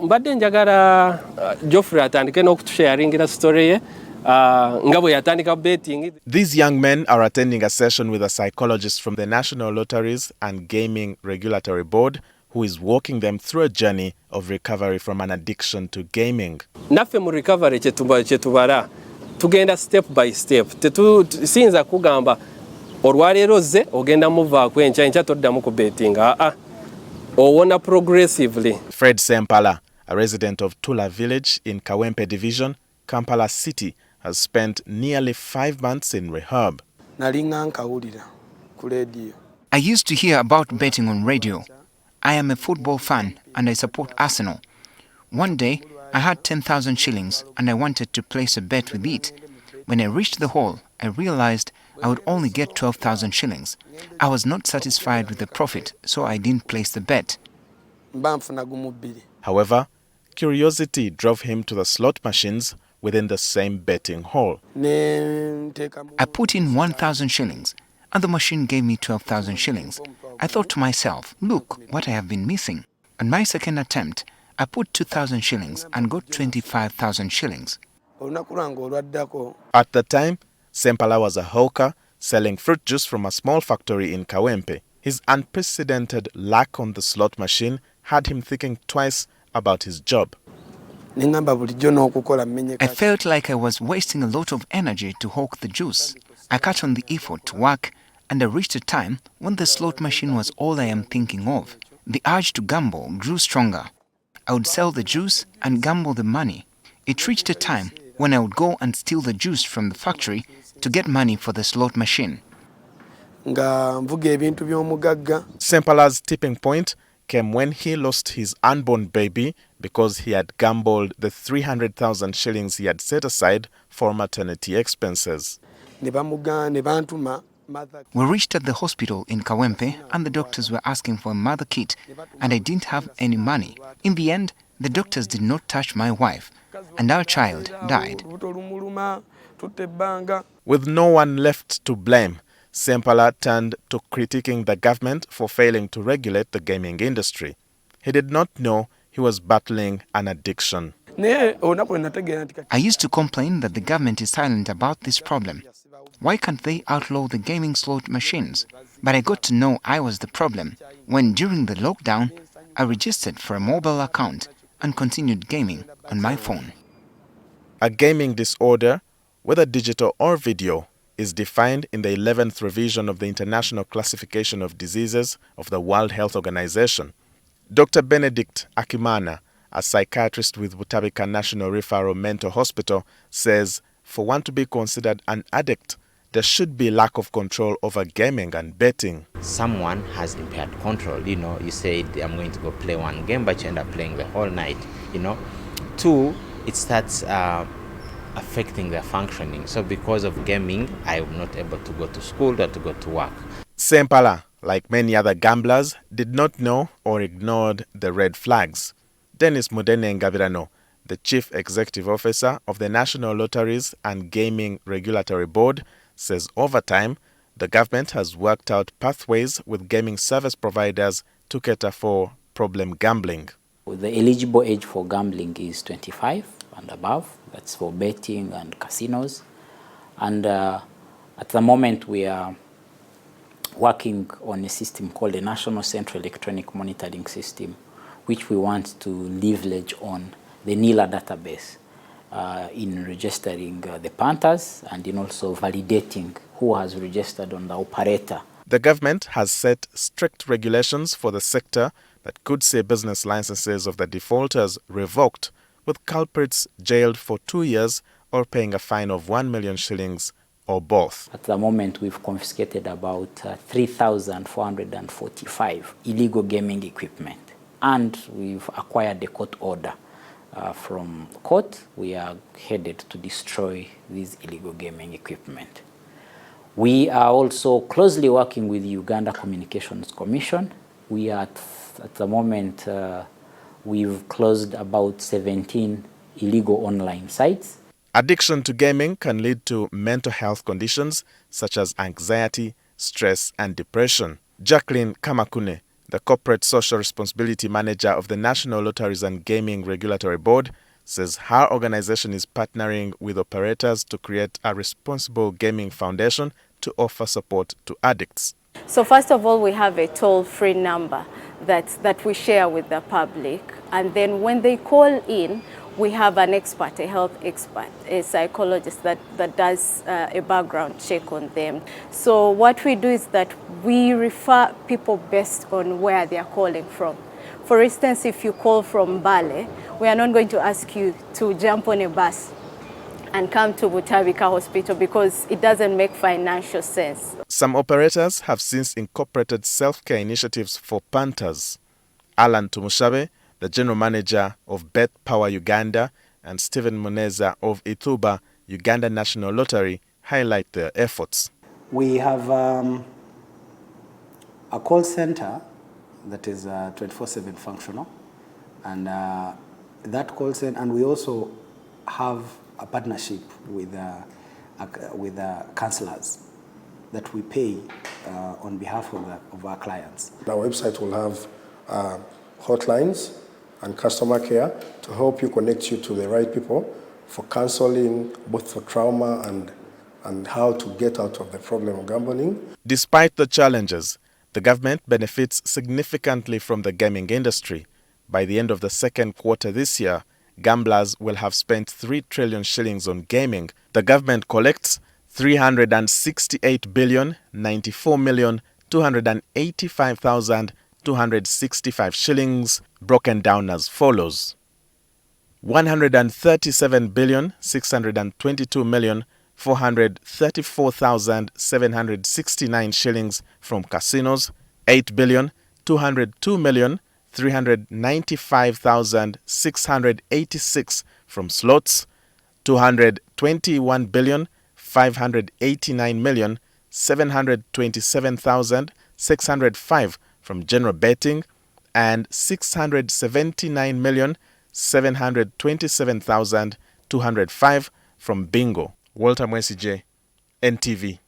Mbadde njagala Geoffrey atandike n'okutusharingira story ye nga bwe yatandika betting. These young men are attending a session with a psychologist from the National Lotteries and Gaming Regulatory Board who is walking them through a journey of recovery from an addiction to gaming. Naffe mu recovery kyetubala tugenda step by step. Siyinza kugamba olwaleero ze ogenda muvaako enkya toddamu ku betting. Owona progressively. Fred Sempala, a resident of Tula village in Kawempe division, Kampala City, has spent nearly 5 months in rehab. I used to hear about betting on radio. I am a football fan and I support Arsenal. One day, I had 10,000 shillings and I wanted to place a bet with it. When I reached the hall, I realized I would only get 12,000 shillings. I was not satisfied with the profit, so I didn't place the bet. However, curiosity drove him to the slot machines within the same betting hall. I put in 1,000 shillings and the machine gave me 12,000 shillings. I thought to myself, look what I have been missing. On my second attempt, I put 2,000 shillings and got 25,000 shillings. At the time, Sempala was a hawker selling fruit juice from a small factory in Kawempe. His unprecedented luck on the slot machine had him thinking twice about his job. I felt like I was wasting a lot of energy to hawk the juice. I cut on the effort to work and I reached a time when the slot machine was all I am thinking of. The urge to gamble grew stronger. I would sell the juice and gamble the money. It reached a time when I would go and steal the juice from the factory to get money for the slot machine. Sempala's tipping point came when he lost his unborn baby because he had gambled the 300,000 shillings he had set aside for maternity expenses. We reached at the hospital in Kawempe and the doctors were asking for a mother kit and I didn't have any money. In the end, the doctors did not touch my wife and our child died. With no one left to blame, Sempala turned to critiquing the government for failing to regulate the gaming industry. He did not know he was battling an addiction. I used to complain that the government is silent about this problem. Why can't they outlaw the gaming slot machines? But I got to know I was the problem when during the lockdown, I registered for a mobile account and continued gaming on my phone. A gaming disorder, whether digital or video, is defined in the 11th revision of the International Classification of Diseases of the World Health Organization. Dr. Benedict Akimana, a psychiatrist with Butabika National Referral Mental Hospital, says for one to be considered an addict, there should be lack of control over gaming and betting. Someone has impaired control. You say, I'm going to go play one game, but you end up playing the whole night. Two, it starts affecting their functioning. So because of gaming, I'm not able to go to school or to go to work. Sempala, like many other gamblers, did not know or ignored the red flags. Dennis Mudene Ngabirano, the Chief Executive Officer of the National Lotteries and Gaming Regulatory Board, says over time, the government has worked out pathways with gaming service providers to cater for problem gambling. The eligible age for gambling is 25 and above. That's for betting and casinos. And at the moment, we are working on a system called the National Central Electronic Monitoring System, which we want to leverage on the NILA database in registering the punters and in also validating who has registered on the operator. The government has set strict regulations for the sector that could see business licenses of the defaulters revoked, with culprits jailed for 2 years or paying a fine of 1 million shillings or both. At the moment, we've confiscated about 3,445 illegal gaming equipment, and we've acquired a court order. From court, we are headed to destroy these illegal gaming equipment. We are also closely working with Uganda Communications Commission. We are at the moment, we've closed about 17 illegal online sites. Addiction to gaming can lead to mental health conditions such as anxiety, stress, and depression. Jacqueline Kamakune, The Corporate Social Responsibility Manager of the National Lotteries and Gaming Regulatory Board says her organization is partnering with operators to create a responsible gaming foundation to offer support to addicts. So first of all, we have a toll-free number that we share with the public. And then when they call in, we have an expert, a health expert, a psychologist that does a background check on them. So what we do is that we refer people based on where they are calling from. For instance, if you call from Bale, we are not going to ask you to jump on a bus and come to Butabika Hospital because it doesn't make financial sense. Some operators have since incorporated self-care initiatives for punters. Alan Tumushabe, the general manager of Bet Power Uganda, and Stephen Muneza of Ituba, Uganda National Lottery, highlight their efforts. We have a call center that is 24/7 functional, and that call center, and we also have a partnership with counselors that we pay on behalf of our clients. Our website will have hotlines and customer care to help you connect you to the right people for counseling, both for trauma and how to get out of the problem of gambling. Despite the challenges, the government benefits significantly from the gaming industry. By the end of the second quarter this year, gamblers will have spent 3 trillion shillings on gaming. The government collects 368,094,285,265 shillings, broken down as follows: 137,622,434,769 shillings from casinos, 8,202,395,686 from slots, 221,589,727,605 from general betting, and 679,727,205 from bingo. Walter MWESIGYE, NTV.